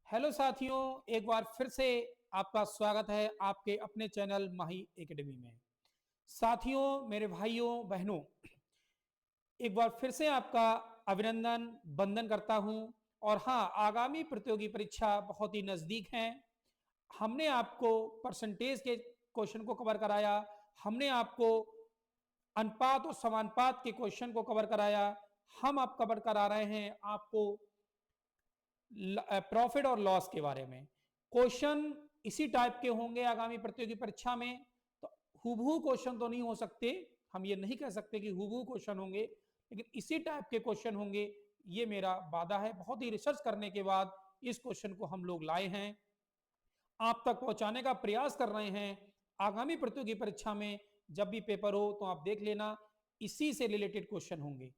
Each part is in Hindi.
हेलो साथियों, एक बार फिर से आपका स्वागत है आपके अपने चैनल माही एकेडमी में। साथियों, मेरे भाइयों बहनों, एक बार फिर से आपका अभिनंदन वंदन करता हूं। और हाँ, आगामी प्रतियोगी परीक्षा बहुत ही नज़दीक है। हमने आपको परसेंटेज के क्वेश्चन को कवर कराया, हमने आपको अनुपात और समानुपात के क्वेश्चन को कवर कराया, हम आप कवर करा रहे हैं आपको प्रॉफिट और लॉस के बारे में। क्वेश्चन इसी टाइप के होंगे आगामी प्रतियोगी परीक्षा में। तो हुबहू क्वेश्चन तो नहीं हो सकते, हम ये नहीं कह सकते कि हुबहू क्वेश्चन होंगे, लेकिन इसी टाइप के क्वेश्चन होंगे, ये मेरा वादा है। बहुत ही रिसर्च करने के बाद इस क्वेश्चन को हम लोग लाए हैं, आप तक पहुंचाने का प्रयास कर रहे हैं। आगामी प्रतियोगी परीक्षा में जब भी पेपर हो तो आप देख लेना, इसी से रिलेटेड क्वेश्चन होंगे।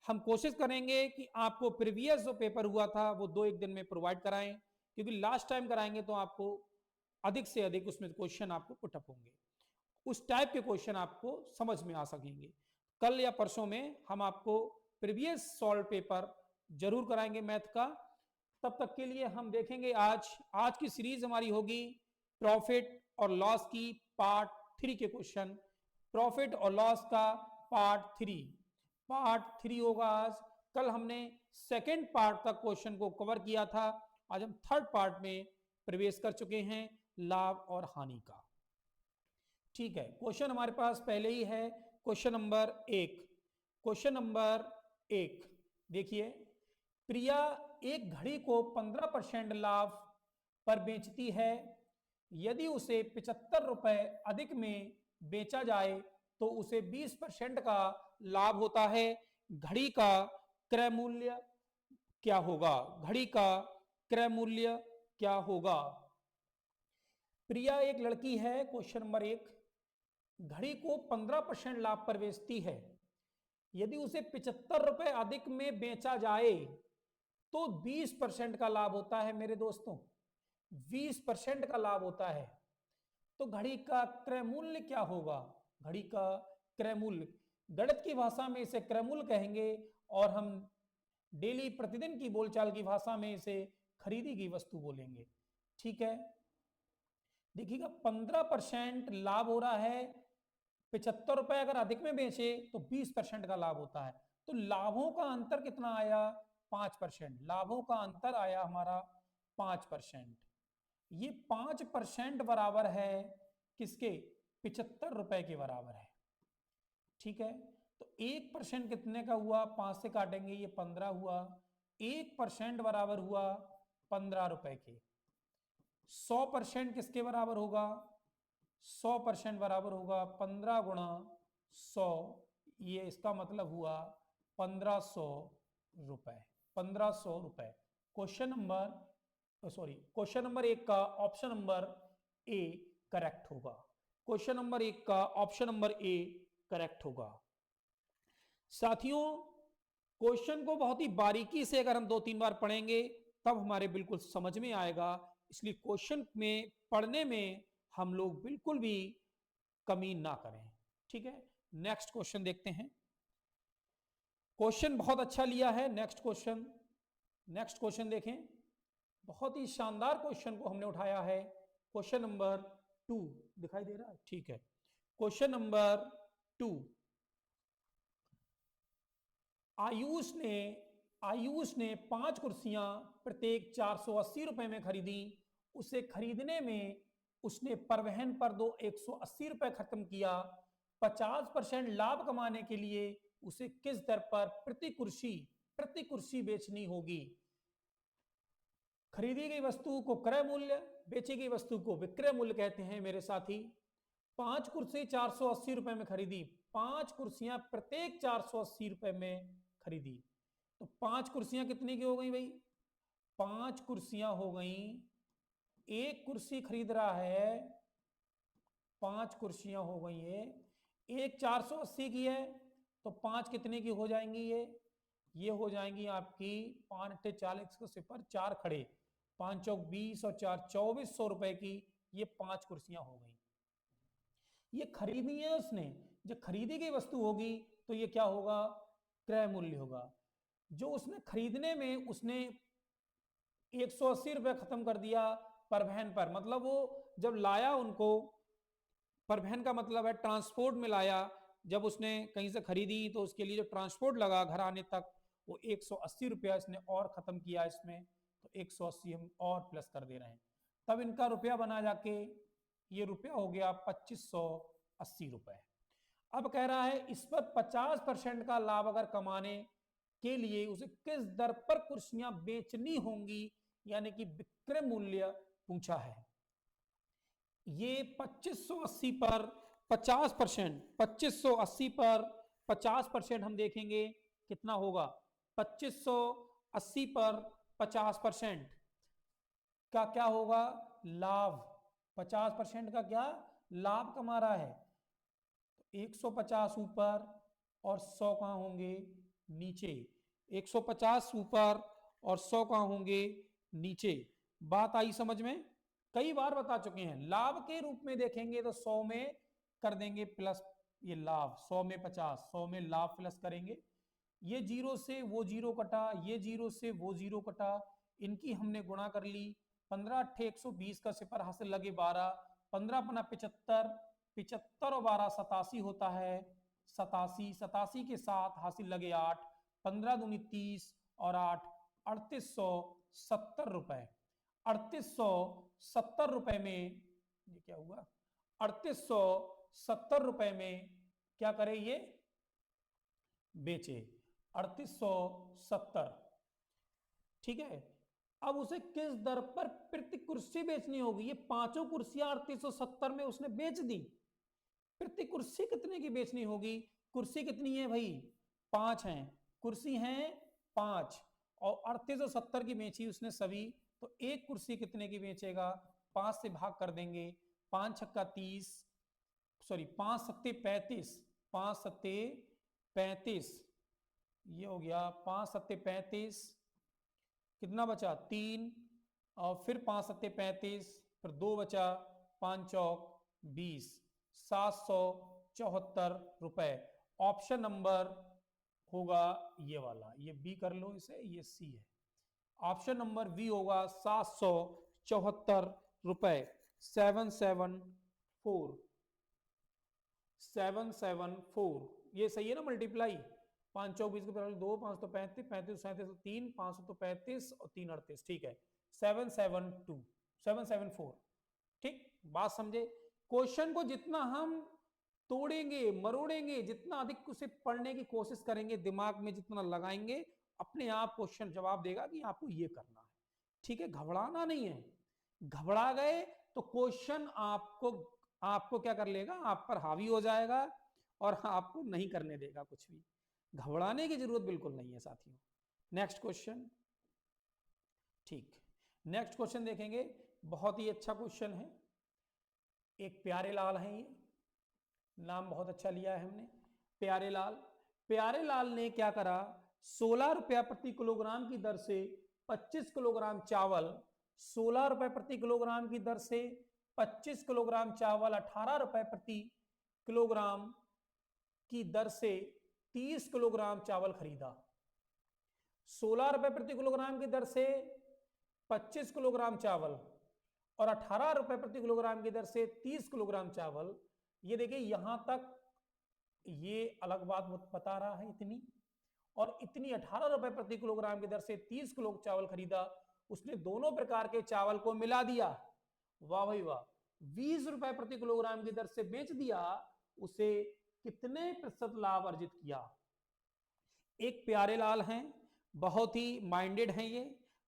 हम कोशिश करेंगे कि आपको प्रीवियस जो पेपर हुआ था वो 2-1 दिन में प्रोवाइड कराएं, क्योंकि लास्ट टाइम कराएंगे तो आपको अधिक से अधिक उसमें क्वेश्चन आपको पुटअप होंगे, उस टाइप के क्वेश्चन आपको समझ में आ सकेंगे। कल या परसों में हम आपको प्रीवियस सॉल्व पेपर जरूर कराएंगे मैथ का। तब तक के लिए हम देखेंगे आज की सीरीज हमारी होगी प्रॉफिट और लॉस की पार्ट 3 के क्वेश्चन। प्रॉफिट और लॉस का पार्ट 3 होगा आज। कल हमने सेकेंड पार्ट तक क्वेश्चन को कवर किया था, आज हम थर्ड पार्ट में प्रवेश कर चुके हैं, लाभ और हानि का। ठीक है, क्वेश्चन हमारे पास पहले ही है। क्वेश्चन नंबर 1 देखिए, प्रिया एक घड़ी को 15% लाभ पर बेचती है। यदि उसे 75 रुपए अधिक में बेचा जाए तो उसे 20% का लाभ होता है। घड़ी का क्रय मूल्य क्या होगा? घड़ी का क्रय मूल्य क्या होगा? प्रिया एक लड़की है, क्वेश्चन नंबर 1, घड़ी को 15% लाभ पर बेचती है। यदि उसे 75 रुपए अधिक में बेचा जाए तो 20% का लाभ होता है मेरे दोस्तों, 20% का लाभ होता है। तो घड़ी का क्रय मूल्य क्या होगा? घड़ी का क्रय मूल्य, गणित की भाषा में इसे क्रय मूल्य कहेंगे, और हम डेली प्रतिदिन की बोलचाल की भाषा में इसे खरीदी की वस्तु बोलेंगे। ठीक है, देखिएगा 15% लाभ हो रहा है, 75 रुपए अगर अधिक में बेचे तो 20% का लाभ होता है। तो लाभों का अंतर कितना आया? 5%। लाभों का अंतर आया हमारा 5%। ये 5% बराबर है किसके? 75 रुपए के बराबर है। ठीक है, तो 1% कितने का हुआ? 5 से काटेंगे, ये 15 हुआ। 1% बराबर हुआ 15 रुपए के। 100% किसके बराबर होगा? 100% बराबर होगा 15 गुणा 100, ये इसका मतलब हुआ 1500 रुपए। 1500 रुपए। क्वेश्चन नंबर 1 का ऑप्शन नंबर ए करेक्ट होगा। क्वेश्चन नंबर 1 का ऑप्शन नंबर ए करेक्ट होगा। साथियों, क्वेश्चन को बहुत ही बारीकी से अगर हम 2-3 बार पढ़ेंगे तब हमारे बिल्कुल समझ में आएगा, इसलिए क्वेश्चन में पढ़ने में हम लोग बिल्कुल भी कमी ना करें। ठीक है, नेक्स्ट क्वेश्चन देखते हैं। क्वेश्चन बहुत अच्छा लिया है। नेक्स्ट क्वेश्चन देखें, बहुत ही शानदार क्वेश्चन को हमने उठाया है। क्वेश्चन नंबर 2 दिखाई दे रहा है? ठीक है, क्वेश्चन नंबर 2, आयुष ने 5 कुर्सियां प्रत्येक 480 रुपए में खरीदी। उसे खरीदने में उसने परिवहन पर 180 रुपए खत्म किया। 50% लाभ कमाने के लिए उसे किस दर पर प्रति कुर्सी बेचनी होगी? खरीदी गई वस्तु को क्रय मूल्य, बेची गई वस्तु को विक्रय मूल्य कहते हैं मेरे साथी। 5 कुर्सी 480 रुपए में खरीदी, 5 कुर्सियां प्रत्येक 480 रुपए में खरीदी, तो 5 कुर्सियां कितनी की हो गई भाई? 5 कुर्सियां हो गई, एक कुर्सी खरीद रहा है, 5 कुर्सियां हो गई है, एक 480 की है, तो 5 कितने की हो जाएंगी? ये हो जाएंगी आपकी 5 × 40 को सिफर 4 खड़े, 5 चौक 20 और 4 2400 रुपए की ये 5 कुर्सियां हो गई। ये खरीदी है उसने, जब खरीदी गई वस्तु होगी तो ये क्या होगा? क्रय मूल्य होगा। जो उसने खरीदने में उसने 180 रुपये खत्म कर दिया परिवहन पर, मतलब वो जब लाया उनको, परिवहन का मतलब है ट्रांसपोर्ट में लाया, जब उसने कहीं से खरीदी तो उसके लिए जो ट्रांसपोर्ट लगा घर आने तक, वो 180 रुपया इसने और खत्म किया इसमें, तो 180 हम और प्लस कर दे रहे हैं, तब इनका रुपया बना जाके ये रुपया हो गया 2580 रुपए। अब कह रहा है इस पर 50% का लाभ अगर कमाने के लिए उसे किस दर पर कुर्सियां बेचनी होंगी, यानी कि विक्रय मूल्य पूछा है। ये 2580 पर 50%, 2580 पर 50% हम देखेंगे कितना होगा, 2580 पर 50% का क्या होगा, लाभ। 50% का क्या लाभ कमा रहा है, 150 ऊपर और 100 कहाँ होंगे नीचे, 150 ऊपर और 100 कहाँ होंगे नीचे। बात आई समझ में, कई बार बता चुके हैं, लाभ के रूप में देखेंगे तो 100 में कर देंगे प्लस, ये लाभ 100 में 50, 100 में लाभ प्लस करेंगे, ये जीरो से वो जीरो कटा, ये जीरो से वो जीरो कटा, इनकी हमने गुणा कर ली, 15 8 120 का सिपर हासिल लगे 12, 15 अपना 75, 75 और 12 87 होता है, 87, 87 के साथ हासिल लगे 8, 15 दूनी 30 और 8 3870 रुपए। 3870 रुपए में ये क्या हुआ, 3870 रुपए में क्या करे ये बेचे, 3870, ठीक है। अब उसे किस दर पर प्रति कुर्सी बेचनी होगी, ये पांचों कुर्सियां 3870 में उसने बेच दी, प्रति कुर्सी कितने की बेचनी होगी, कुर्सी कितनी है भाई 5 हैं, कुर्सी हैं 5 और 3870 की बेची उसने सभी, तो एक कुर्सी कितने की बेचेगा, 5 से भाग कर देंगे, 5 छक्का 30, सॉरी 5 सत्ते 35, 5 सत्ते 35, ये हो गया 5 सत्ते 35, कितना बचा 3, और फिर 5 सत्ते 35, फिर 2 बचा, 5 चौक 20, 774 रुपए। ऑप्शन नंबर होगा ये वाला, ये बी कर लो इसे, ये सी है, ऑप्शन नंबर बी होगा 774 रुपए, 774, 774, ये सही है ना मल्टीप्लाई, 5 चौक 20 के 2, 5 तो 35, 35 37 3, 500 तो 35 और 3 38, ठीक है 772, 774, ठीक, बात समझे। क्वेश्चन को जितना हम तोड़ेंगे मरोड़ेंगे, जितना अधिक उसे पढ़ने की कोशिश करेंगे, दिमाग में जितना लगाएंगे, अपने आप क्वेश्चन जवाब देगा कि आपको ये करना है, ठीक है, घबराना नहीं है, घबरा गए तो क्वेश्चन आपको क्या कर लेगा, आप पर हावी हो जाएगा और आपको नहीं करने देगा कुछ भी, घबराने की जरूरत बिल्कुल नहीं है साथियों। नेक्स्ट क्वेश्चन, ठीक, नेक्स्ट क्वेश्चन देखेंगे, बहुत ही अच्छा क्वेश्चन है, एक प्यारे लाल है, ये नाम बहुत अच्छा लिया है हमने, प्यारे लाल। प्यारे लाल ने क्या करा, 16 रुपया प्रति किलोग्राम की दर से 25 किलोग्राम चावल, 16 रुपए प्रति किलोग्राम की दर से 25 किलोग्राम चावल, 18 रुपए प्रति किलोग्राम की दर से 30 किलोग्राम चावल खरीदा। 16 रुपए प्रति किलोग्राम की दर से 25 किलोग्राम चावल और 18 रुपए प्रति किलोग्राम की दर से 30 किलोग्राम चावल। ये देखिए यहां तक ये अलग बात बता रहा है इतनी, और इतनी 18 रुपए प्रति किलोग्राम की दर से 30 किलो चावल खरीदा, उसने दोनों प्रकार के चावल को मिला दिया, वाह भाई वाह, 20 रुपए प्रति किलोग्राम की दर से बेच दिया, उसे कितने प्रतिशत लाभ अर्जित किया। एक प्यारे लाल हैं, बहुत ही माइंडेड हैं, ये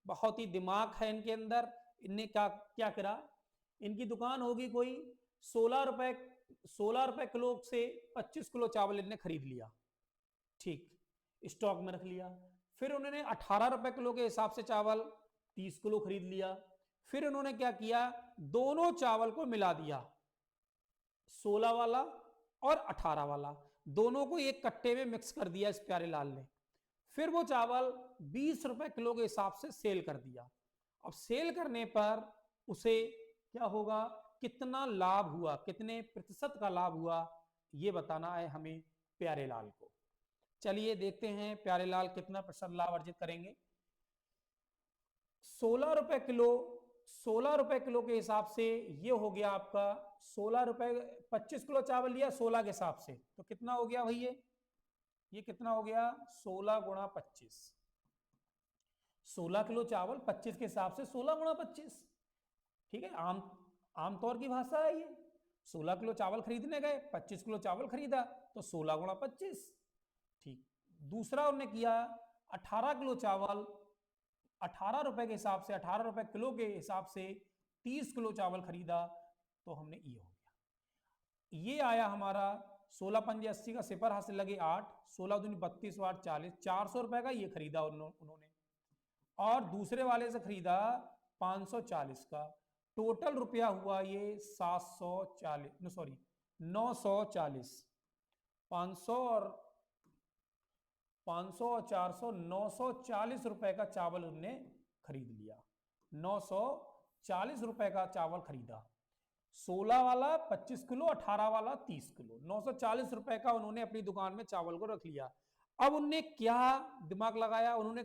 बहुत ही दिमाग है इनके अंदर, इनने क्या क्या करा, इनकी दुकान होगी कोई, 16 रुपए किलो से 25 किलो चावल इन्हें खरीद लिया, ठीक, स्टॉक में रख लिया, फिर उन्होंने 18 रुपए किलो के हिसाब से चावल 30 किलो खरीद लिया, फिर उन्होंने क्या किया, दोनों चावल को मिला दिया, 16 वाला और 18 वाला, दोनों को एक कट्टे में मिक्स कर दिया इस प्यारे लाल ने, फिर वो चावल 20 रुपए किलो के हिसाब से सेल कर दिया। अब सेल करने पर उसे क्या होगा, कितना लाभ हुआ, कितने प्रतिशत का लाभ हुआ, ये बताना है हमें प्यारे लाल को। चलिए देखते हैं प्यारे लाल कितना प्रतिशत लाभ अर्जित करेंगे। 16 रुपए किलो, 16 रुपए किलो के हिसाब से ये हो गया आपका 16 रुपए। 25 किलो चावल लिया 16 के हिसाब से, तो कितना हो गया भाई ये कितना हो गया 16 गुणा 25। 16 किलो चावल 25 के हिसाब से 16 गुणा 25। ठीक है, आमतौर की भाषा है ये। 16 किलो चावल खरीदने गए, 25 किलो चावल खरीदा, तो 16 गुणा 25। ठीक, दूसरा उन्होंने किया 18 किलो चावल, 18 रुपए के हिसाब से, 18 रुपए किलो के हिसाब से 30 किलो चावल खरीदा, तो हमने ये हो गया, ये आया हमारा 16 पंजे 80 का सिपर हाथ से लगे 8, 16 दूनी 32 8 40, 400 रुपए का ये खरीदा उन्होंने। और दूसरे वाले से खरीदा 540 का। टोटल रुपया हुआ ये 740, सॉरी 940। 500 और 400 940 रुपए का चावल उन्होंने खरीद लिया। 940 रुपए का चावल खरीदा, 16 वाला 25 किलो, 18 वाला 30 किलो, 940 रुपए का उन्होंने अपनी दुकान में चावल को रख लिया। अब उन्होंने क्या दिमाग लगाया, उन्होंने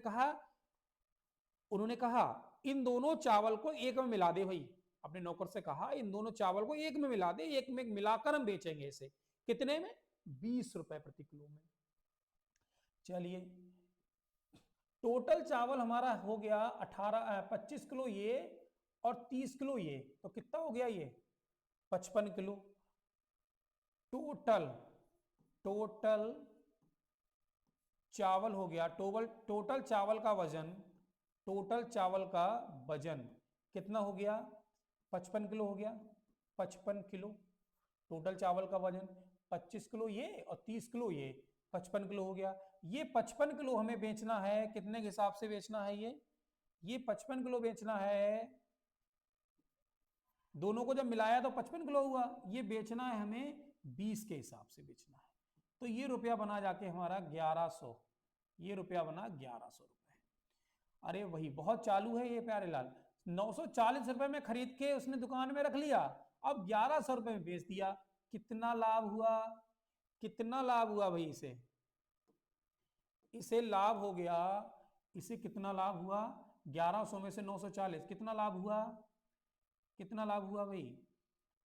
कहा इन दोनों चावल को एक में मिला दे भाई। अपने नौकर से कहा इन दोनों चावल को एक में मिला दे, एक में मिलाकर हम बेचेंगे इसे। कितने में? 20 रुपए प्रति किलो में। चलिए, टोटल चावल हमारा हो गया 25 किलो ये और 30 किलो ये, तो कितना हो गया ये 55 किलो। टोटल चावल हो गया, टोटल चावल का वजन कितना हो गया 55 किलो हो गया। 55 किलो टोटल चावल का वजन, 25 किलो ये और 30 किलो ये, 55 किलो हो गया। ये 55 किलो हमें बेचना है, कितने के हिसाब से बेचना है ये 55 किलो बेचना है। दोनों को जब मिलाया तो 55 किलो हुआ, ये बेचना है हमें 20 के हिसाब से बेचना है। तो ये रुपया बना जाके हमारा 1100, ये रुपया बना 1100 रुपए। अरे वही बहुत चालू है ये प्यारे लाल। 940 रुपए में खरीद के उसने दुकान में रख लिया, अब 1100 रुपए में बेच दिया। कितना लाभ हुआ, कितना लाभ हुआ भाई इसे लाभ हो गया, इसे कितना लाभ हुआ 1100 में से 940 कितना लाभ हुआ, कितना लाभ हुआ भाई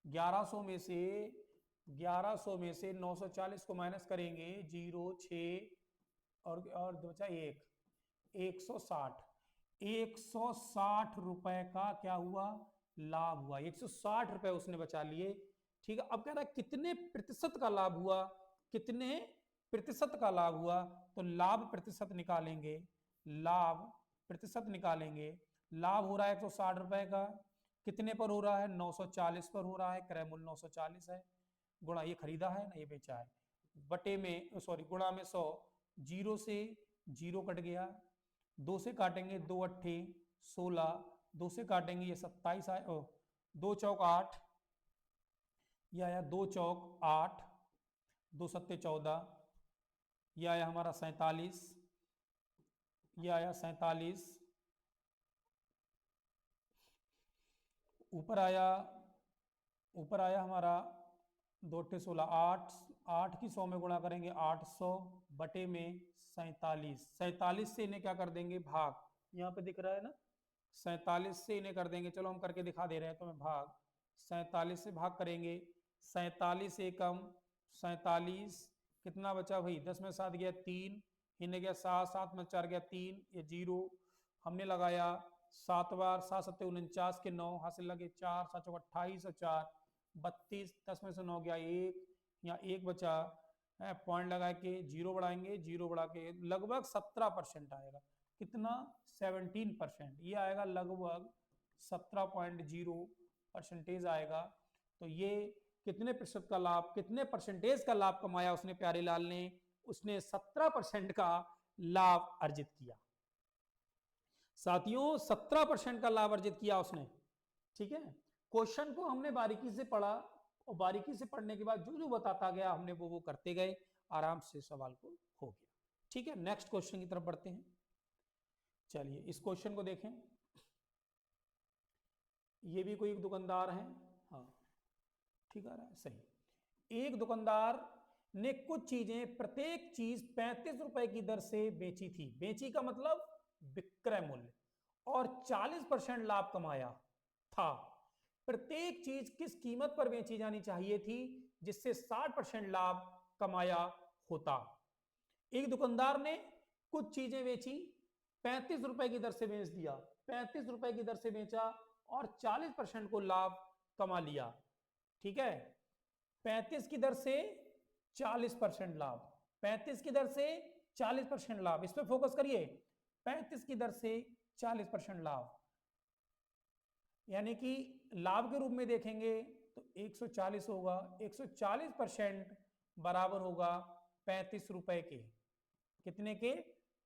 1100 में से 940 को माइनस करेंगे 0 6 और बचा 160 रुपए का क्या हुआ लाभ हुआ। 160 रुपए उसने बचा लिए। ठीक है, अब कह रहा है कितने प्रतिशत का लाभ हुआ, कितने प्रतिशत का लाभ हुआ, तो लाभ प्रतिशत निकालेंगे, लाभ हो रहा है 160 रुपए का, कितने पर हो रहा है 940 पर हो रहा है, क्रय मूल्य 940 है, गुणा ये खरीदा है ना ये बेचा है, बटे में सॉरी गुणा में 100, 0 से 0 कट गया, 2 से काटेंगे 2 अट्ठे 16, 2 से काटेंगे ये 27 आए, 2 चौक 8, यह आया 2 चौक 8, 2 सत्ते 14, यह आया हमारा 47, यह आया 47, ऊपर आया हमारा 2 अट्ठे 16, 8 की 100 में गुणा करेंगे 800 बटे में 47 से इन्हें क्या कर देंगे भाग, यहाँ पे दिख रहा है ना 47 से इन्हें कर देंगे, चलो हम करके दिखा दे रहे हैं तुम्हें भाग, 47 से भाग करेंगे, 47 एकम 47, कितना बचा भाई 10 में 7 गया 3, इन्हें गया 7, 7 में 4 गया 3, ये 0 हमने लगाया 7 बार 7 सत्ते 49 के 9 हासिल लगे 4 7 चौक 28 और 4 32, 10 में से 9 गया 1, यहाँ 1 बचा है, पॉइंट लगा के 0 बढ़ाएंगे, 0 बढ़ा के लगभग 17% आएगा, कितना 17%, ये आएगा लगभग 17.0% आएगा। तो ये कितने प्रतिशत का लाभ, कितने परसेंटेज का लाभ कमाया उसने प्यारे लाल ने, उसने 17% का लाभ अर्जित किया साथियों, 17% का लाभ अर्जित किया उसने। ठीक है, क्वेश्चन को हमने बारीकी से पढ़ा और बारीकी से पढ़ने के बाद जो जो बताता गया हमने वो करते गए, आराम से सवाल को हो गया। ठीक है, नेक्स्ट क्वेश्चन की तरफ बढ़ते हैं। चलिए इस क्वेश्चन को देखें, ये भी कोई एक दुकानदार है, हाँ ठीक आ रहा है सही। एक दुकानदार ने कुछ चीजें, प्रत्येक चीज 35 रुपए की दर से बेची थी, बेची का मतलब विक्रय मूल्य, और 40% लाभ कमाया था, प्रत्येक चीज किस कीमत पर बेची जानी चाहिए थी जिससे 60% लाभ कमाया होता। एक दुकानदार ने कुछ चीजें बेची, 35 रुपए की दर से बेच दिया, 35 रुपए की दर से बेचा और 40% को लाभ कमा लिया। ठीक है, 35 की दर से 40% लाभ, 35 की दर से 40% लाभ, इस पे फोकस करिए। 35 की दर से 40% लाभ, यानी कि लाभ के रूप में देखेंगे तो 140 होगा, 140% बराबर होगा 35 रुपए के। कितने के?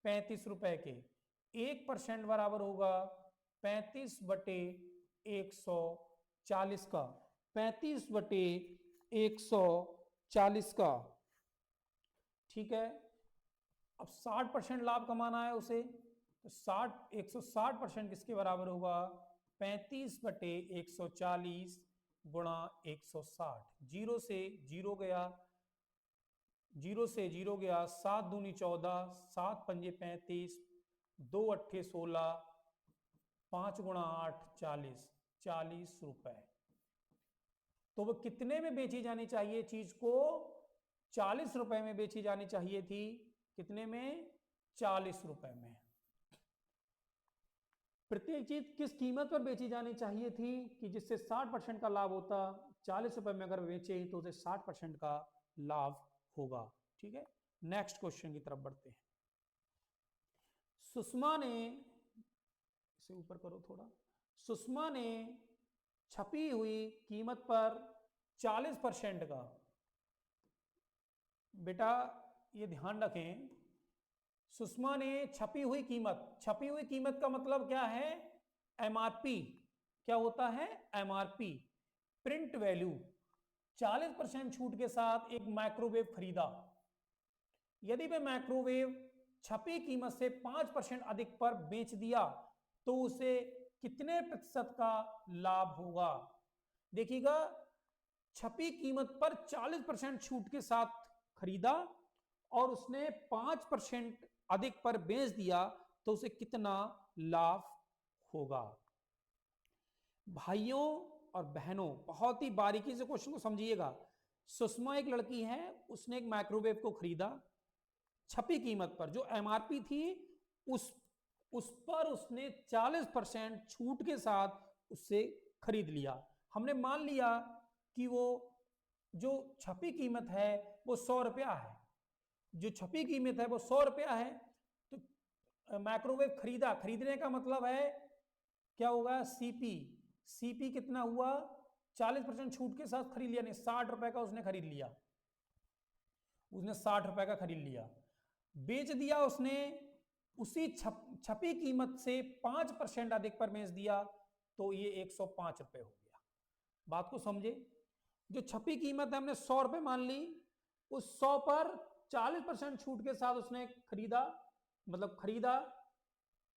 35 रुपए के। 1% बराबर होगा 35 बटे 140 का, 35 बटे 140 का। ठीक है, अब 60% लाभ कमाना है उसे, तो 160% किसके बराबर होगा? 35 बटे 140 गुणा 160। जीरो से जीरो गया, जीरो से जीरो गया, 7 दूनी 14, 7 पंजे 35, 2 अट्ठे 16, 5 गुणा 8 40, 40 रुपए। तो वो कितने में बेची जानी चाहिए चीज को? 40 रुपए में बेची जानी चाहिए थी। कितने में? 40 रुपए में। प्रत्येक चीज किस कीमत पर बेची जानी चाहिए थी कि जिससे 60% का लाभ होता? 40 रुपए में अगर बेचे तो उसे 60% का लाभ होगा। ठीक है, नेक्स्ट क्वेश्चन की तरफ बढ़ते हैं। सुषमा ने, इसे ऊपर करो थोड़ा, सुषमा ने छपी हुई कीमत पर 40% का, बेटा ये ध्यान रखें, सुषमा ने छपी हुई कीमत, छपी हुई कीमत का मतलब क्या है? एमआरपी। क्या होता है? MRP, print value. 40% छूट के साथ एक माइक्रोवेव खरीदा। यदि वह माइक्रोवेव छपी कीमत से 5% अधिक पर बेच दिया तो उसे कितने प्रतिशत का लाभ होगा? देखिएगा, छपी कीमत पर 40% छूट के साथ खरीदा और उसने 5% अधिक पर बेच दिया तो उसे कितना लाभ होगा? भाइयों और बहनों, बहुत ही बारीकी से क्वेश्चन को समझिएगा। सुषमा एक लड़की है, उसने एक माइक्रोवेव को खरीदा, छपी कीमत पर जो एमआरपी थी उस पर उसने 40% छूट के साथ उससे खरीद लिया। हमने मान लिया कि वो जो छपी कीमत है वो 100 रुपया है, जो छपी कीमत है वो 100 रुपया है। तो माइक्रोवेव खरीदा, खरीदने का मतलब है क्या होगा? सीपी। सीपी कितना हुआ? 40% छूट के साथ खरीद लिया, नहीं 60 रुपए का उसने खरीद लिया, उसने 60 रुपए का खरीद लिया। बेच दिया उसने उसी छपी कीमत से 5% अधिक पर बेच दिया तो ये 105 रुपए हो गया। बात को समझे, जो छपी कीमत है हमने 100 रुपए मान ली, उस 100 पर 40% छूट के साथ उसने खरीदा, मतलब खरीदा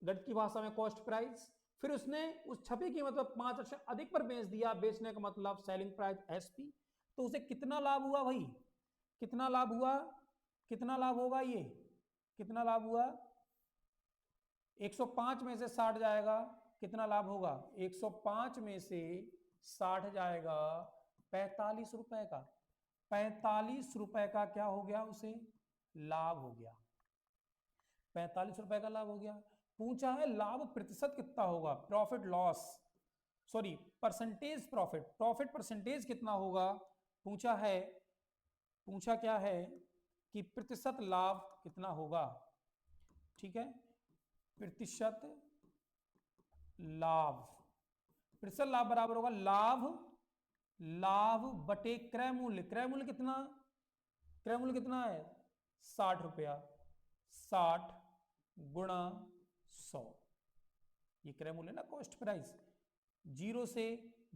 गणित की भाषा में कॉस्ट प्राइस, फिर उसने उस छपी कीमत पर 5% अधिक पर बेच दिया, बेचने का मतलब सेलिंग प्राइस एसपी, तो उसे कितना लाभ हुआ भाई? कितना लाभ हुआ? कितना लाभ होगा? ये कितना लाभ हुआ? 105 में से 60 जाएगा, कितना लाभ होगा? 105 में से 60 जाएगा 45 रुपए का। 45 रुपए का क्या हो गया? उसे लाभ हो गया। 45 रुपए का लाभ हो गया। पूछा है लाभ प्रतिशत कितना होगा? Profit loss, sorry percentage profit, profit percentage कितना होगा? पूछा है, पूछा क्या है कि प्रतिशत लाभ कितना होगा। ठीक है, प्रतिशत लाभ, प्रतिशत लाभ बराबर होगा लाभ, लाभ बटे क्रय मूल्य। क्रय मूल्य कितना? क्रय मूल्य कितना है? 60 रुपया, 60 गुणा 100, ये क्रय मूल्य ना, कॉस्ट प्राइस। जीरो से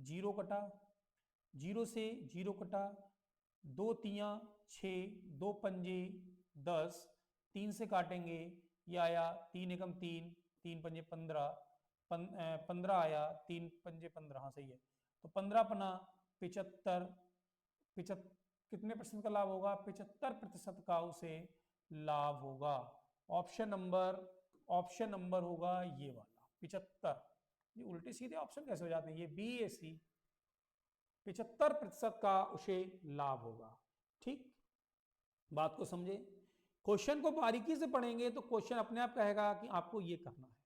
जीरो कटा, जीरो से जीरो कटा, 2 तियां 6, 2 पंजे 10, 3 से काटेंगे ये आया 3 एकम 3, 3 पंजे 15, 15 आया, 3 पंजे 15, हाँ सही है। तो 15 पना 75, कितने परसेंट का लाभ होगा? 75% का उसे लाभ होगा। ऑप्शन नंबर होगा ये वाला, 75, ये उल्टे सीधे ऑप्शन कैसे हो जाते हैं, ये बी ए सी, 75% का उसे लाभ होगा। ठीक, बात को समझे। क्वेश्चन को बारीकी से पढ़ेंगे तो क्वेश्चन अपने आप कहेगा कि आपको ये करना है।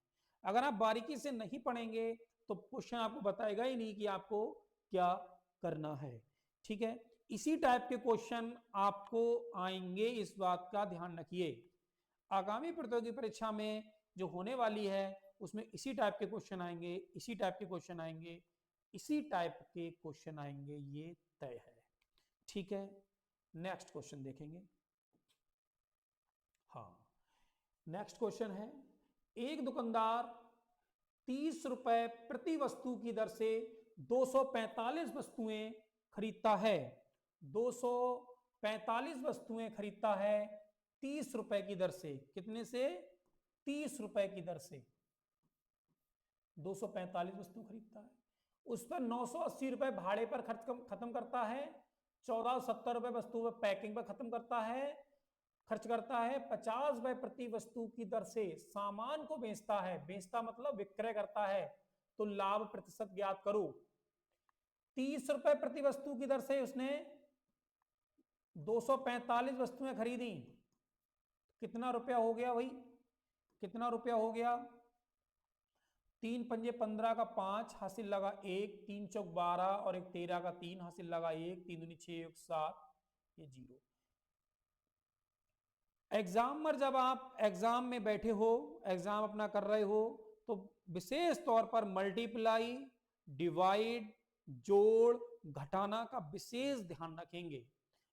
अगर आप बारीकी से नहीं पढ़ेंगे तो क्वेश्चन आपको बताएगा ही नहीं कि आपको क्या करना है। ठीक है, इसी टाइप के क्वेश्चन आपको आएंगे, इस बात का ध्यान रखिए। आगामी प्रतियोगी परीक्षा में जो होने वाली है उसमें इसी टाइप के क्वेश्चन आएंगे, इसी टाइप के क्वेश्चन आएंगे, इसी टाइप के क्वेश्चन आएंगे, ये तय है। ठीक है, नेक्स्ट क्वेश्चन देखेंगे। हाँ, नेक्स्ट क्वेश्चन है, एक दुकानदार 30 रुपए प्रति वस्तु की दर से 245 वस्तुएं खरीदता है, 245 वस्तुएं खरीदता है 30 रुपए की दर से। कितने से? 30 रुपए की दर से 245 वस्तु खरीदता है, उस पर 980 रुपए भाड़े पर खत्म करता है, 1470 रुपए वस्तु पर पैकिंग पर खर्च करता है, 50 रुपए प्रति वस्तु की दर से सामान को बेचता है, बेचता मतलब विक्रय करता है, तो लाभ प्रतिशत ज्ञात करो। 30 रुपए प्रति वस्तु की दर से उसने 245 वस्तुएं खरीदी, कितना रुपया हो गया भाई, कितना रुपया हो गया? 3 पंजे 15 का 5 हासिल लगा 1, 3 चौक 12 और 1 13 का 3 हासिल लगा 1, 3 दूनी 6 1 7, ये 0। एग्जाम में जब आप एग्जाम में बैठे हो, एग्जाम अपना कर रहे हो, तो विशेष तौर पर मल्टीप्लाई, डिवाइड, जोड़, घटाना का विशेष ध्यान रखेंगे।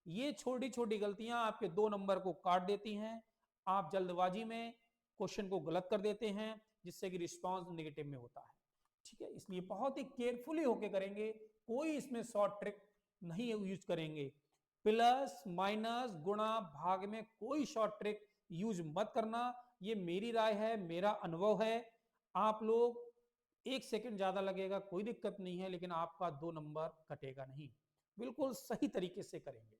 ये छोटी छोटी गलतियां आपके 2 नंबर को काट देती हैं। आप जल्दबाजी में क्वेश्चन को गलत कर देते हैं, जिससे कि रिस्पांस नेगेटिव में होता है। ठीक है, इसलिए बहुत ही केयरफुली होके करेंगे, कोई इसमें शॉर्ट ट्रिक नहीं यूज करेंगे। प्लस माइनस गुणा भाग में कोई शॉर्ट ट्रिक यूज मत करना, ये मेरी राय है, मेरा अनुभव है। आप लोग 1 सेकंड ज्यादा लगेगा कोई दिक्कत नहीं है, लेकिन आपका 2 नंबर कटेगा नहीं, बिल्कुल सही तरीके से करेंगे।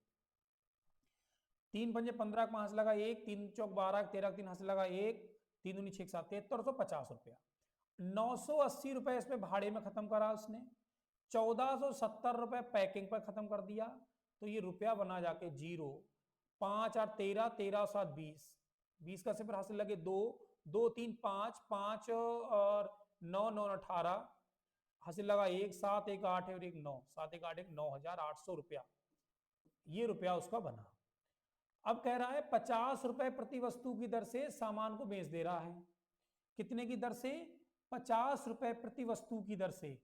3 पंजे 15 का हासिल लगा 1, 3 चौक 12, 13 का 3 हासिल लगा 1, 3 दूनी 6 7, 7350 रुपया। 980 रुपए इसमें भाड़े में खत्म करा उसने, 1470 रुपए पैकिंग पर खत्म कर दिया, तो ये रुपया बना जाके 0। 5 8 13, 13 7 20, 20 का सिफर हासिल लगे 2, 2 3 5, 5 और 9 9 18 हासिल लगा 1, 7 1 8 और 1 9, 7 1 8 1 9800 रुपया, ये रुपया उसका बना। अब कह रहा है 50 रुपए प्रति वस्तु की दर से सामान को बेच दे रहा है। कितने की दर से? 50 रुपए प्रति वस्तु की दर से।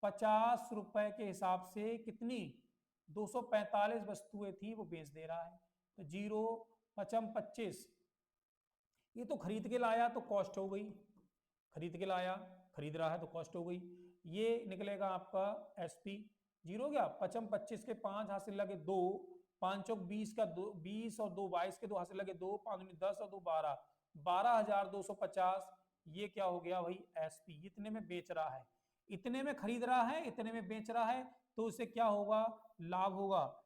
50 रुपए के हिसाब से कितनी? 245 वस्तुएं थी, वो बेच दे रहा है, तो 0 5 25, ये तो खरीद के लाया तो कॉस्ट हो गई, खरीद के लाया, खरीद रहा है तो कॉस्ट हो गई, ये निकलेगा आपका एसपी 0 हो गया। 5 25 के 5 हासिल लगे 2, 5 चौक 20 का 2, 20 और 2 22 के 2 हासिल लगे 2, 5 10 और 2 12, 12,250, ये क्या हो गया भाई? एसपी। इतने में बेच रहा है, इतने में खरीद रहा है, इतने में बेच रहा है, तो उसे क्या होगा? लाभ होगा।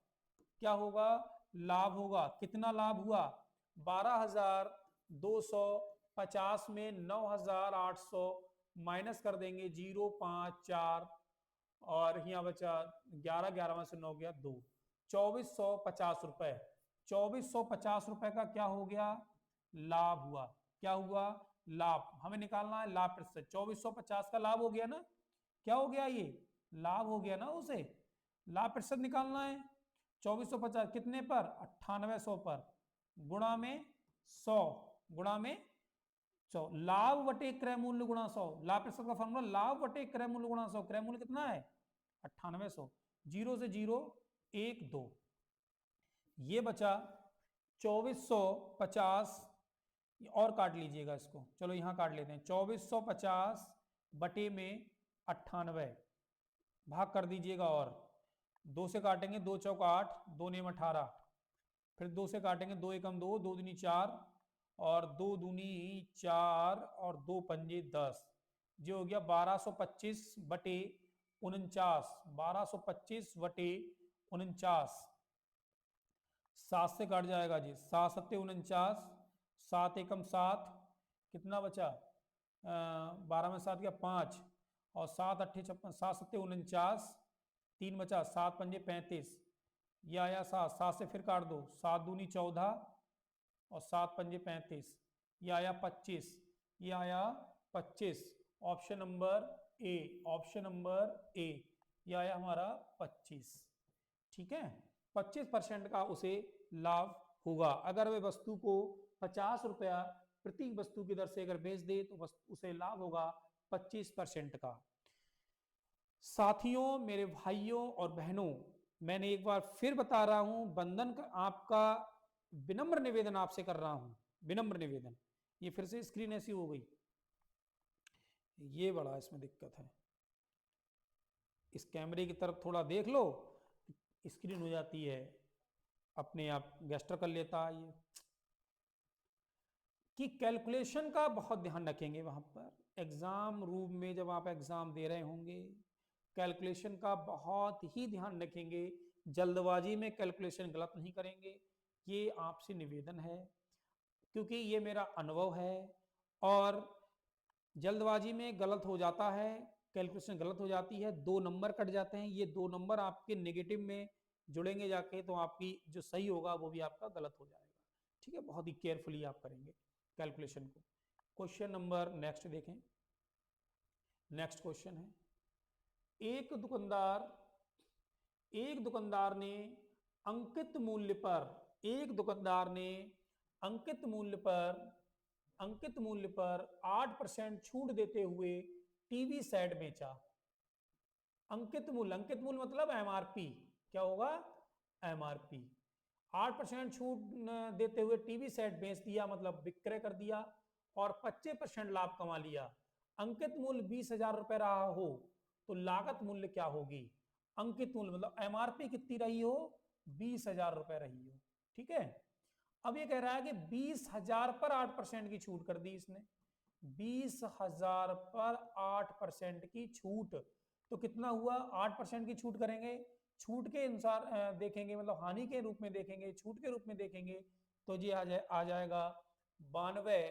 क्या होगा? लाभ होगा। कितना लाभ हुआ? 12,250 में 9,800 माइनस कर देंगे, 0 5 4 और यहाँ बचा 11, 11 से 9 गया 2, 2450 रुपए। 2450 रुपए का क्या हो गया? लाभ हुआ। क्या हुआ? लाभ। हमें निकालना है लाभ प्रतिशत। 2450 का लाभ हो गया ना, क्या हो गया? ये लाभ हो गया ना, उसे लाभ प्रतिशत निकालना है। 2450 कितने पर? 9800 पर, गुणा में 100, गुणा में 100, लाभ वटे क्रय मूल्य गुणा 100। लाभ प्रतिशत का फॉर्मूला लाभ वटे क्रय मूल्य गुणा 100। क्रय मूल्य कितना है? 9800। 0 से 0 1 2, ये बचा 2450, और काट लीजिएगा इसको, चलो यहां काट लेते हैं। 2450 बटे में 98 भाग कर दीजिएगा, और 2 से काटेंगे, 2 चौक 8, 2 नेम 18, फिर 2 से काटेंगे, 2 एकम 2, 2 दूनी 4 और 2 दूनी 4 और 2 पंजे 10, जो हो गया 1225 बटे 49, 1225 बटे 49, 7 से काट जाएगा जी, 7 7 49, 7 एकम 7, कितना बचा? 12 में 7 गया 5, और 7 अट्ठे 56, 7 सत्ते 49, 3 बचा, 7 पंजे 35, ये आया 7, 7 से फिर काट दो, 7 दूनी 14 और 7 पंजे 35, ये आया 25, ये आया 25। Option number A, option number A, ये आया हमारा 25। ठीक है, 25% का उसे लाभ होगा। अगर वह वस्तु को 50 रुपया प्रति वस्तु की दर से अगर बेच दे तो उसे लाभ होगा 25% का। साथियों, मेरे भाइयों और बहनों, मैंने एक बार फिर बता रहा हूं, बंधन का आपका विनम्र निवेदन आपसे कर रहा हूं, विनम्र निवेदन। ये फिर से स्क्रीन ऐसी हो गई, ये बड़ा इसमें दिक्कत है। इस कैमरे की तरफ थोड़ा देख लो, स्क्रीन हो जाती है अपने आप, गेस्टर कर लेता है ये। कि कैलकुलेशन का बहुत ध्यान रखेंगे वहां पर एग्जाम रूम में, जब आप एग्जाम दे रहे होंगे, कैलकुलेशन का बहुत ही ध्यान रखेंगे। जल्दबाजी में कैलकुलेशन गलत नहीं करेंगे, ये आपसे निवेदन है, क्योंकि ये मेरा अनुभव है। और जल्दबाजी में गलत हो जाता है, कैलकुलेशन गलत हो जाती है, 2 नंबर कट जाते हैं, ये 2 नंबर आपके नेगेटिव में जुड़ेंगे जाके, तो आपकी जो सही होगा वो भी आपका गलत हो जाएगा। ठीक है, बहुत ही केयरफुली आप करेंगे कैलकुलेशन को। क्वेश्चन नंबर नेक्स्ट देखें। नेक्स्ट क्वेश्चन है, एक दुकानदार ने अंकित मूल्य पर, एक दुकानदार ने अंकित मूल्य पर 8% छूट देते हुए टीवी सेट बेचा। अंकित मूल्य मतलब एमआरपी, क्या होगा, एमआरपी। 8% छूट देते हुए टीवी सेट बेच दिया, मतलब विक्रय कर दिया, और 25% लाभ कमा लिया। अंकित मूल्य 20,000 रुपए रहा हो तो लागत मूल्य क्या होगी। अंकित मूल्य मतलब एमआरपी कितनी रही हो, 20,000 रुपए रही हो। ठीक है, अब ये कह रहा है कि 20,000 पर 8% की छूट कर दी इसने, 20,000 पर 8% की छूट, तो कितना हुआ, 8% की छूट करेंगे, छूट के अनुसार देखेंगे, मतलब हानि के रूप में देखेंगे, छूट के रूप में देखेंगे, तो जी आ जाएगा 92,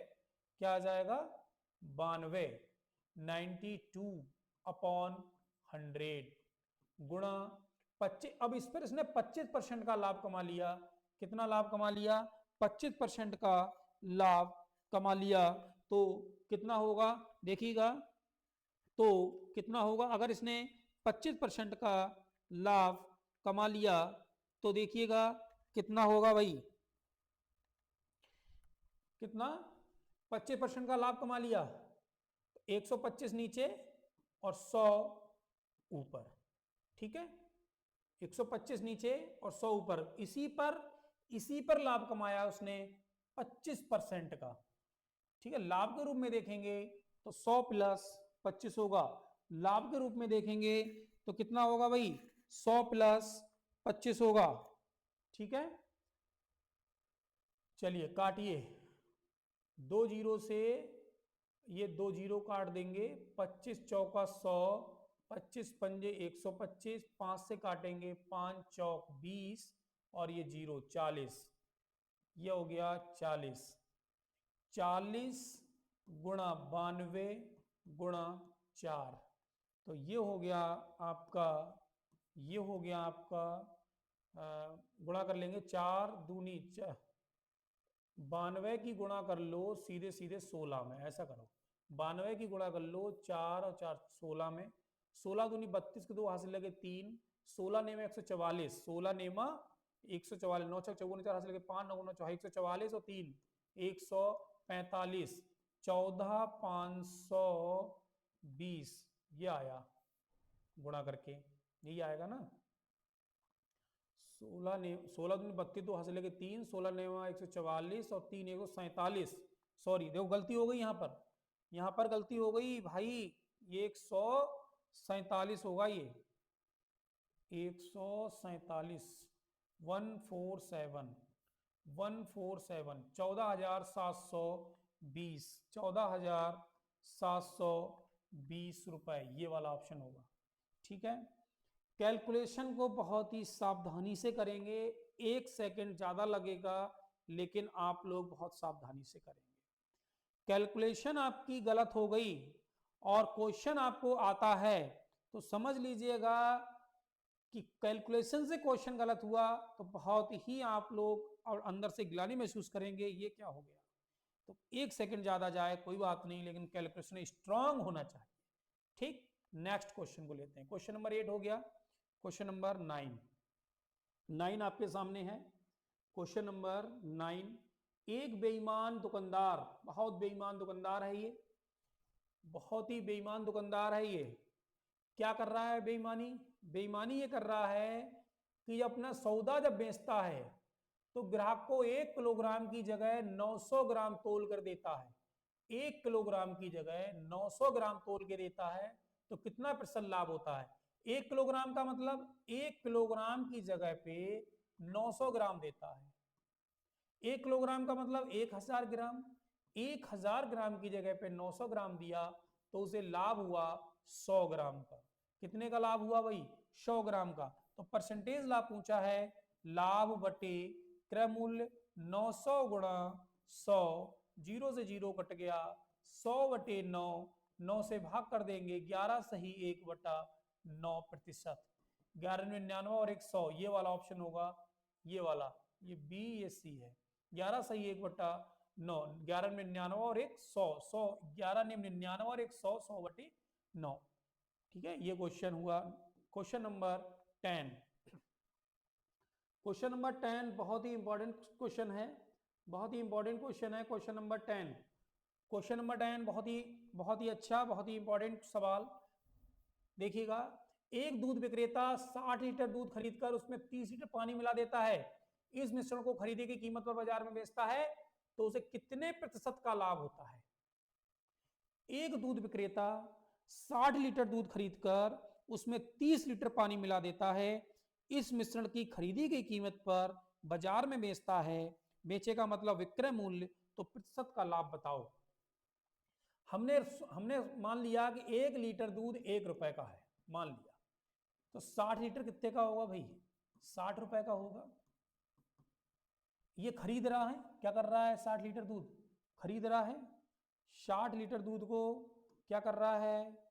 क्या आ जाएगा, 92, 92/100 गुणा 25। अब इस पर इसने 25% का लाभ कमा लिया। कितना लाभ कमा लिया, 25% का लाभ कमा लिया, तो कितना होगा देखिएगा, तो कितना होगा, अगर इसने 25% का लाभ कमा लिया तो देखिएगा कितना होगा भाई, कितना, 25% का लाभ कमा लिया, 125 नीचे और 100 ऊपर। ठीक है, 125 नीचे और 100 ऊपर, इसी पर लाभ कमाया उसने 25% का। ठीक है, लाभ के रूप में देखेंगे तो 100 प्लस 25 होगा, लाभ के रूप में देखेंगे तो कितना होगा भाई, 100 प्लस 25 होगा। ठीक है, चलिए काटिए, 2 जीरो से ये 2 जीरो काट देंगे, 25 चौका 100, 25 पंजे 125, 5 से काटेंगे, 5 चौक 20, और ये जीरो 40, ये हो गया 40, 40 गुणा 92 गुणा 4, तो ये हो गया आपका, ये हो गया आपका, गुणा कर लेंगे, 4 दूनी 92 की गुणा कर लो सीधे सीधे 16 में, ऐसा करो, 92 की गुणा कर लो 4 और 4 16 में, 16 दूनी 32 के 2 हासिल लगे 3, 16 नेमा 144, 16 नेमा 144, 9 छक 54, 4 हासिल लगे 5, 9 9 144 और 3 145, 14,520, ये आया गुणा करके, यही आएगा ना, 16 दूनी 32, 2 हासिल लगे 3, 16 नेवा 144 और 3 147, सॉरी देखो गलती हो गई, यहाँ पर गलती हो गई भाई, ये 147 होगा, ये 147, 147, 14,720, 14,720 रुपए, ये वाला ऑप्शन होगा। ठीक है, कैलकुलेशन को बहुत ही सावधानी से करेंगे, 1 सेकंड ज्यादा लगेगा, लेकिन आप लोग बहुत सावधानी से करेंगे। कैलकुलेशन आपकी गलत हो गई और क्वेश्चन आपको आता है तो समझ लीजिएगा कि कैलकुलेशन से क्वेश्चन गलत हुआ तो बहुत ही आप लोग और अंदर से गिलानी महसूस करेंगे, ये क्या हो गया। तो 1 सेकंड ज्यादा जाए कोई बात नहीं, लेकिन कैलकुलेशन स्ट्रांग होना चाहिए। ठीक, नेक्स्ट क्वेश्चन को लेते हैं। क्वेश्चन नंबर 8 हो गया। क्वेश्चन नंबर 9 आपके सामने है। क्वेश्चन नंबर 9, एक बेईमान दुकानदार, बहुत बेईमान दुकानदार है ये, बहुत ही बेईमान दुकानदार है ये। क्या कर रहा है बेईमानी? बेईमानी ये कर रहा है कि अपना सौदा जब बेचता है तो ग्राहक को 1 किलोग्राम की जगह 900 ग्राम तोल कर देता है। 1 किलोग्राम की जगह 900 ग्राम तोल के देता है तो कितना प्रतिशत लाभ होता है? 1 किलोग्राम का मतलब 1 किलोग्राम की जगह पे 900 ग्राम देता है। 1 किलोग्राम का मतलब 1000 ग्राम। 1000 ग्राम की जगह पे 900 ग्राम दिया तो उसे लाभ हुआ 100 ग्राम का। कितने का लाभ हुआ भाई? 100 ग्राम का। तो परसेंटेज लाभ पूछा है, लाभ बटे क्रय मूल्य 900 गुणा 100, 0 से 0 कट गया, 100 बटे 9, 9 से भाग कर देंगे, 11 सही 1/9%। 1199 और 100, ये वाला ऑप्शन होगा, ये वाला, ये बी ये सी है। 11 सही 1/9, 1199 और 100, 100, 1199 और 100, 100/9। ठीक है, ये क्वेश्चन हुआ। Question number 10। क्वेश्चन नंबर 10 बहुत ही इंपॉर्टेंट क्वेश्चन है, बहुत ही इंपॉर्टेंट क्वेश्चन है। क्वेश्चन नंबर 10, क्वेश्चन नंबर 10 बहुत ही अच्छा, बहुत ही इंपॉर्टेंट सवाल। देखिएगा, एक दूध विक्रेता 60 लीटर दूध खरीदकर उसमें 30 लीटर पानी मिला देता है। इस मिश्रण को खरीदे की कीमत पर बाजार में बेचता है तो उसे कितने प्रतिशत का लाभ होता है? एक दूध विक्रेता 60 लीटर दूध खरीदकर उसमें 30 लीटर पानी मिला देता है। इस मिश्रण की खरीदी गई कीमत पर बाजार में बेचता है। बेचे का मतलब विक्रय मूल्य, तो प्रतिशत का लाभ बताओ। हमने हमने मान लिया कि 1 लीटर दूध 1 रुपए का है, मान लिया, तो 60 लीटर कितने का होगा भाई? 60 रुपए का होगा। ये खरीद रहा है, क्या कर रहा है? 60 लीटर दूध खरीद रहा है। 60 लीटर दूध को क्या कर रहा है?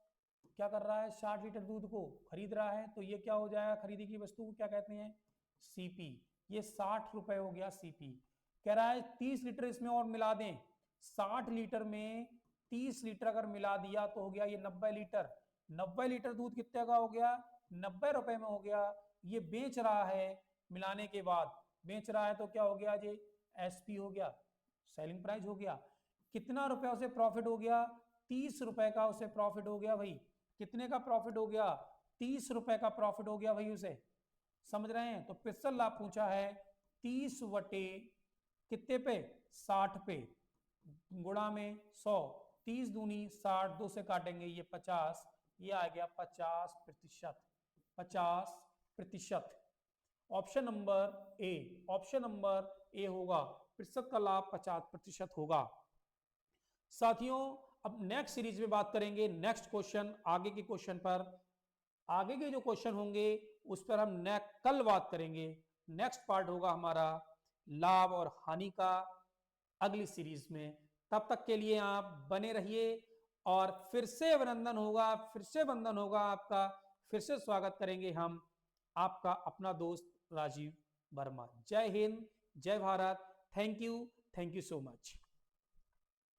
क्या कर रहा है? 60 लीटर दूध को खरीद रहा है। तो ये क्या हो जाएगा? खरीदी की वस्तु को क्या कहते हैं? सीपी। ये 60 रुपए हो गया सीपी। कह रहा है 30 लीटर इसमें और मिला दें। 60 लीटर में 30 लीटर अगर मिला दिया तो हो गया ये 90 लीटर। 90 लीटर दूध कितने का हो गया? 90 रुपए में हो गया। ये बेच रहा है, मिलाने के बाद बेच रहा है तो क्या हो गया जी? एसपी हो गया, सेलिंग प्राइस हो गया। कितना रुपया उसे प्रॉफिट हो गया? 30 रुपए का उसे प्रॉफिट हो गया भाई। कितने का प्रॉफिट हो गया? 30 रुपए का प्रॉफिट हो गया भाई उसे। समझ रहे हैं? तो प्रतिशत लाभ पूछा है 30 बटे कितने पे? 60 पे, गुणा में 100, 30 दूनी 60, 2 से काटेंगे ये 50, ये आ गया 50%। 50%। Option number A, option number A होगा, प्रतिशत का लाभ 50% होगा। साथियों, अब नेक्स्ट सीरीज में बात करेंगे, नेक्स्ट क्वेश्चन, आगे के क्वेश्चन पर, आगे के जो क्वेश्चन होंगे उस पर हम कल बात करेंगे। नेक्स्ट पार्ट होगा हमारा लाभ और हानि का अगली सीरीज में। तब तक के लिए आप बने रहिए और फिर से अभिनंदन होगा, फिर से वंदन होगा आपका, फिर से स्वागत करेंगे हम, आपका अपना दोस्त राजीव वर्मा। जय हिंद, जय Bharat. Thank you so much.